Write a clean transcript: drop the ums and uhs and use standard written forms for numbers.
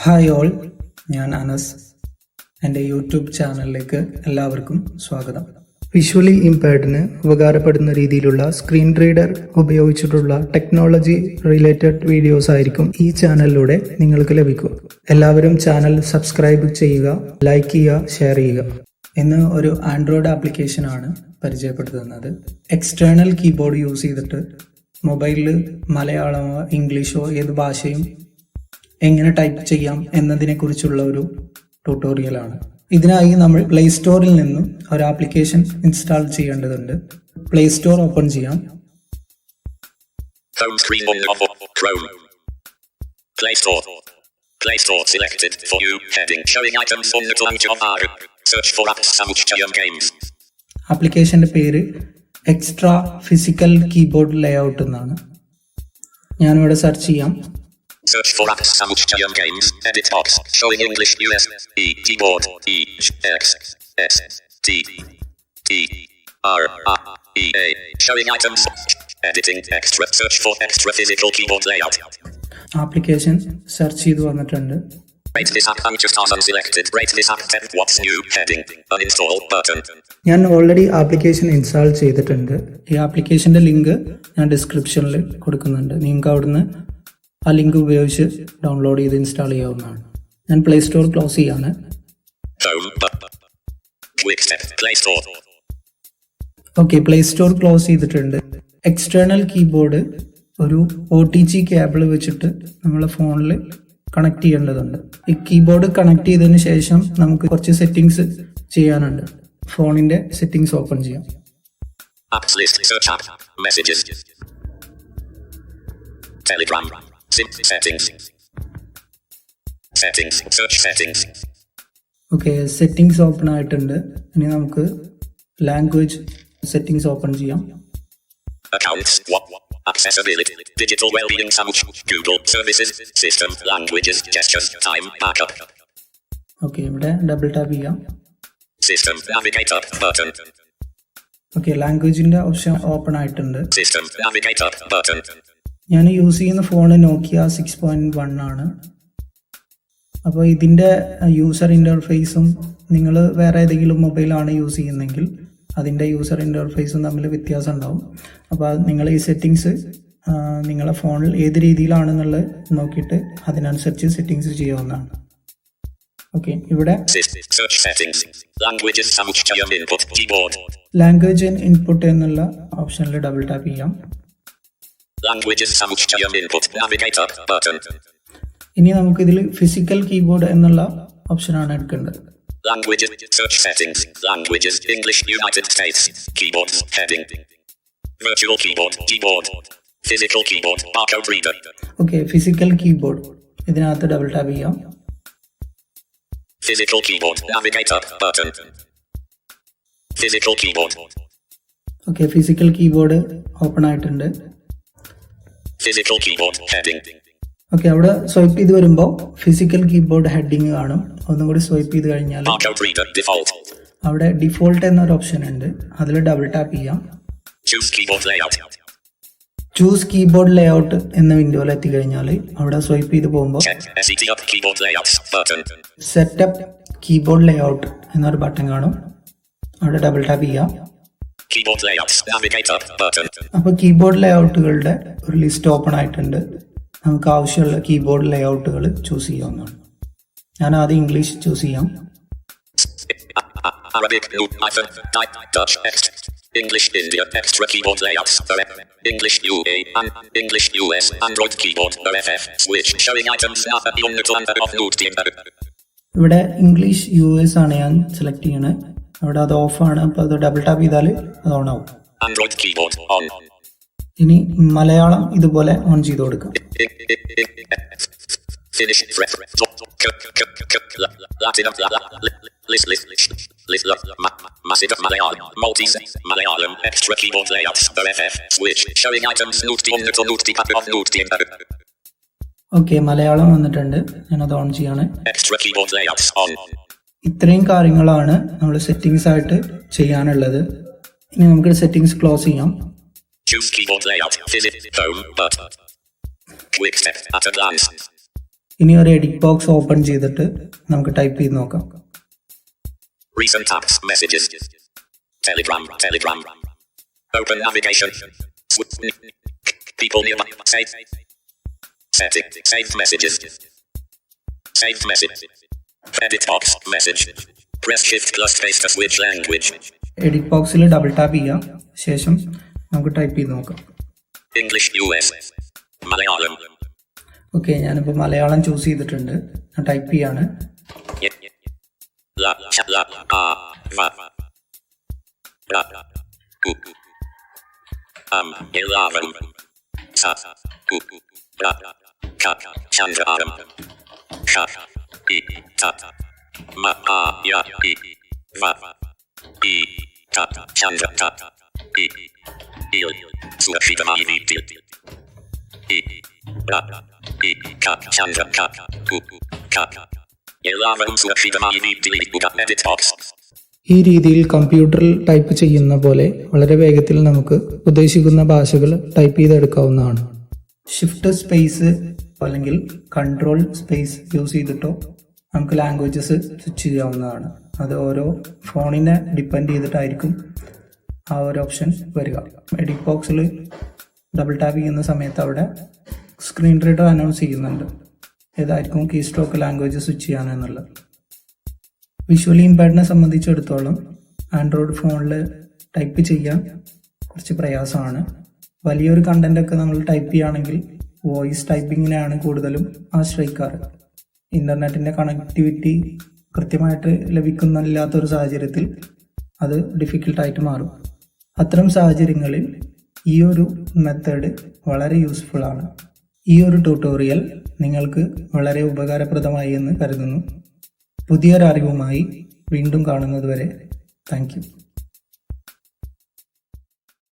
Hi all, ഞാൻ അനസ്. എൻ്റെ YouTube ചാനലിലേക്ക് എല്ലാവർക്കും സ്വാഗതം. വിഷ്വലി ഇംപയർഡിന് ഉപകാരപ്പെടുന്ന രീതിയിലുള്ള സ്ക്രീൻ റീഡർ ഉപയോഗിച്ചിട്ടുള്ള ടെക്നോളജി റിലേറ്റഡ് വീഡിയോസ് ആയിരിക്കും ഈ ചാനലിലൂടെ നിങ്ങൾക്ക് ലഭിക്കുക. എല്ലാവരും ചാനൽ സബ്സ്ക്രൈബ് ചെയ്യുക, ലൈക്ക് ചെയ്യുക, ഷെയർ ചെയ്യുക. ഇന്ന് ഒരു ആൻഡ്രോയിഡ് ആപ്ലിക്കേഷനാണ് പരിചയപ്പെടുത്തുന്നത്. എക്സ്റ്റേണൽ കീബോർഡ് യൂസ് ചെയ്തിട്ട് മൊബൈലിൽ മലയാളമോ ഇംഗ്ലീഷോ ഏത് ഭാഷയും എങ്ങനെ ടൈപ്പ് ചെയ്യാം എന്നതിനെ കുറിച്ചുള്ള ഒരു ട്യൂട്ടോറിയലാണ്. ഇതിനായി നമ്മൾ പ്ലേ സ്റ്റോറിൽ നിന്നും ഒരു ആപ്ലിക്കേഷൻ ഇൻസ്റ്റാൾ ചെയ്യേണ്ടതുണ്ട്. പ്ലേ സ്റ്റോർ ഓപ്പൺ ചെയ്യാം. Home screen of Chrome. Play Store. Play Store selected for you. Heading showing items on the launch of R. Search for apps Samuchayam Games. ആപ്ലിക്കേഷന്റെ പേര് എക്സ്ട്രാ ഫിസിക്കൽ കീബോർഡ് ലേഔട്ട് എന്നാണ്. ഞാനിവിടെ search ചെയ്യാം. Search for apps Samuchayam Games. Edit box showing English US E keyboard E X S T T R E A showing items. Editing extra. Search for extra physical keyboard layout. Application search ചെയ്ത് വന്നിട്ടുണ്ട്. Rate this app stars unselected. Rate this app 10. What's new? Heading uninstall button. ഞാൻ already application install ചെയ്തിട്ടുണ്ട്. ഈ ആപ്ലിക്കേഷന്റെ link ഞാൻ ഡിസ്ക്രിപ്ഷനിൽ കൊടുക്കുന്നുണ്ട്. നിങ്ങൾക്ക് അവിടുന്ന് ആ ലിങ്ക് ഉപയോഗിച്ച് ഡൗൺലോഡ് ചെയ്ത് ഇൻസ്റ്റാൾ ചെയ്യാവുന്നതാണ്. ഞാൻ പ്ലേ സ്റ്റോർ ക്ലോസ് ചെയ്യാണ്. ഓക്കെ, പ്ലേ സ്റ്റോർ ക്ലോസ് ചെയ്തിട്ടുണ്ട്. എക്സ്റ്റേണൽ കീബോർഡ് ഒരു OTG കേബിൾ വെച്ചിട്ട് നമ്മളെ ഫോണിൽ കണക്ട് ചെയ്യേണ്ടതുണ്ട്. ഈ കീബോർഡ് കണക്ട് ചെയ്തതിന് ശേഷം നമുക്ക് കുറച്ച് സെറ്റിംഗ്സ് ചെയ്യാനുണ്ട്. ഫോണിന്റെ സെറ്റിംഗ്സ് ഓപ്പൺ ചെയ്യാം. Apps list, search app, messages, Telegram, settings, search settings. Okay, settings open ആയിട്ടുണ്ട്. ഇനി നമുക്ക് ലാംഗ്വേജ് സെറ്റിംഗ്സ് ഓപ്പൺ ചെയ്യാം. Accounts, accessibility, digital well-being, Google services, system, languages, gestures, time, backup. Okay, ഇവിടെ ഡബിൾ ടാപ്പ് ചെയ്യാം. System navigator button. Okay, ലാംഗ്വേജിന്റെ option open ആയിട്ടുണ്ട്. System navigator button. ഞാൻ use ചെയ്യുന്ന ഫോണ് നോക്കിയ 6.1 ആണ്. അപ്പോൾ ഇതിന്റെ യൂസർ ഇന്റർഫേസും നിങ്ങൾ വേറെ ഏതെങ്കിലും മൊബൈലാണ് യൂസ് ചെയ്യുന്നതെങ്കിൽ അതിന്റെ യൂസർ ഇന്റർഫേസും തമ്മിൽ വ്യത്യാസം ഉണ്ടാവും. അപ്പോൾ നിങ്ങൾ ഈ സെറ്റിംഗ്സ് നിങ്ങളെ ഫോണിൽ ഏത് രീതിയിലാണെന്നുള്ളത് നോക്കിയിട്ട് അതിനനുസരിച്ച് സെറ്റിംഗ്സ് ചെയ്യാവുന്നതാണ്. ഓക്കെ, ഇവിടെ ലാംഗ്വേജ് ഇൻപുട്ട് എന്നുള്ള ഓപ്ഷനിൽ ഡബിൾ ടാപ്പ് ചെയ്യാം. Languages Samuchayam input navigator button. ഇനി നമുക്ക് ഇതിൽ ഫിസിക്കൽ കീബോർഡ് എന്നുള്ള ഓപ്ഷനാണ് എടുക്കേണ്ടത്. Languages search settings. Languages English United States. Keyboards heading. Virtual keyboard keyboard. Physical keyboard barcode reader. Okay, physical keyboard ഇതിനകത്ത് ഡബിൾ ടാപ്പ് ചെയ്യാം. Physical keyboard navigator button. Physical keyboard. Okay, physical keyboard open ആയിട്ടുണ്ട്. Physical keyboard heading. Okay, അവിടെ swipe ചെയ്ത് വരുമ്പോൾ physical keyboard heading കാണും. ഒന്നും കൂടി swipe ചെയ്ത് കഴിഞ്ഞാൽ അവിടെ ഡിഫോൾട്ട് എന്നൊരു ഓപ്ഷൻ ഉണ്ട്. അതിൽ ഡബിൾ ടാപ്പ് ചെയ്യാം. ചൂസ് കീബോർഡ് ലേഔട്ട് എന്ന വിൻഡോയിൽ എത്തിക്കഴിഞ്ഞാൽ അവിടെ സ്വൈപ്പ് ചെയ്ത് പോകുമ്പോൾ സെറ്റപ്പ് കീബോർഡ് ലേഔട്ട് എന്നൊരു ബട്ടൺ കാണും. അവിടെ ഡബിൾ ടാപ്പ് ചെയ്യാം. അപ്പൊ കീബോർഡ് ലേഔട്ടുകളുടെ ഒരു ലിസ്റ്റ് ഓപ്പൺ ആയിട്ടുണ്ട്. നമുക്ക് ആവശ്യമുള്ള കീബോർഡ് ലേഔട്ടുകൾ ചൂസ് ചെയ്യാവുന്നതാണ്. ഞാൻ ആദ്യം ഇംഗ്ലീഷ് ചൂസ് ചെയ്യാം. Arabic, Dutch, English India, extra keyboard layouts, English UA, and English US, Android keyboard, RFF, switch, showing items, ഇവിടെ ഇംഗ്ലീഷ് US ആണ് ഞാൻ സെലക്ട് ചെയ്യണത്. അവിടെ അത് ഓഫ് ആണ്. അപ്പൊ അത് ഡബിൾ ടാപ്പ് ചെയ്താൽ അത് ഓൺ ആവും. Android keyboard on. ഇനി മലയാളം ഇതുപോലെ ഓൺ ചെയ്ത് കൊടുക്കാം. Finish Latin list massive Malayalam extra keyboard layouts RFF switch showing items okay, Malayalam വന്നിട്ടുണ്ട്. ഞാനത് ഓൺ ചെയ്യാണ്. Extra keyboard layouts on. ഇത്രയും കാര്യങ്ങളാണ് നമ്മൾ സെറ്റിംഗ്സ് ആയിട്ട് ചെയ്യാനുള്ളത്. ഇനി നമുക്ക് സെറ്റിംഗ്സ് ക്ലോസ് ചെയ്യാം. Choose keyboard layout, visit home button. Quick step at a glance. ഇനി ഒരു എഡിറ്റ് ബോക്സ് ഓപ്പൺ ചെയ്തിട്ട് നമുക്ക് ടൈപ്പ് ചെയ്ത് നോക്കാം. Recent apps, messages. Telegram. Open navigation. People nearby. Save. Setting. Saved messages. Saved message. Edit box. Message. Press shift plus space to switch language. Edit ബോക്സിൽ double tap ചെയ്യാം. ശേഷം നമുക്ക് type ചെയ്ത് നോക്കാം. English US. Malayalam. ഓക്കെ, ഞാനിപ്പോൾ Malayalam choose ചെയ്തിട്ടുണ്ട്. ഞാൻ type ചെയ്യാണ്. La a va la u 11 sa u la ka chandraram sha I ta ma a ya I va I ta chandra ta I il suashitama I I la I ka chandra ka u ka ഈ രീതിയിൽ കമ്പ്യൂട്ടറിൽ type ചെയ്യുന്ന പോലെ വളരെ വേഗത്തിൽ നമുക്ക് ഉദ്ദേശിക്കുന്ന ഭാഷകൾ ടൈപ്പ് ചെയ്തെടുക്കാവുന്നതാണ്. ഷിഫ്റ്റ് സ്പേസ് അല്ലെങ്കിൽ കൺട്രോൾ സ്പേസ് യൂസ് ചെയ്തിട്ടോ നമുക്ക് ലാംഗ്വേജസ് സ്വിച്ച് ചെയ്യാവുന്നതാണ്. അത് ഓരോ ഫോണിനെ ഡിപ്പെൻഡ് ചെയ്തിട്ടായിരിക്കും ആ ഒരു ഓപ്ഷൻ വരിക. എഡിറ്റ് ബോക്സിൽ ഡബിൾ ടാപ്പ് ചെയ്യുന്ന സമയത്ത് അവിടെ സ്ക്രീൻ റീഡർ അനൗൺസ് ചെയ്യുന്നുണ്ട് ഏതായിരിക്കും കീ സ്ട്രോക്ക് ലാംഗ്വേജ് സ്വിച്ച് ചെയ്യാനെന്നുള്ളത്. വിഷ്വലി ഇംപയർഡിനെ സംബന്ധിച്ചിടത്തോളം ആൻഡ്രോയിഡ് ഫോണിൽ ടൈപ്പ് ചെയ്യാൻ കുറച്ച് പ്രയാസമാണ്. വലിയൊരു കണ്ടൻ്റൊക്കെ നമ്മൾ ടൈപ്പ് ചെയ്യുകയാണെങ്കിൽ വോയിസ് ടൈപ്പിങ്ങിനെയാണ് കൂടുതലും ആശ്രയിക്കാറ്. ഇൻ്റർനെറ്റിൻ്റെ കണക്ടിവിറ്റി കൃത്യമായിട്ട് ലഭിക്കുന്നില്ലാത്തൊരു സാഹചര്യത്തിൽ അത് ഡിഫിക്കൽട്ടായിട്ട് മാറും. അത്തരം സാഹചര്യങ്ങളിൽ ഈ ഒരു മെത്തേഡ് വളരെ യൂസ്ഫുൾ ആണ്. ഈ ഒരു ട്യൂട്ടോറിയൽ നിങ്ങൾക്ക് വളരെ ഉപകാരപ്രദമായി എന്ന് കരുതുന്നു. പുതിയൊരറിവുമായി വീണ്ടും കാണുന്നതുവരെ താങ്ക് യു.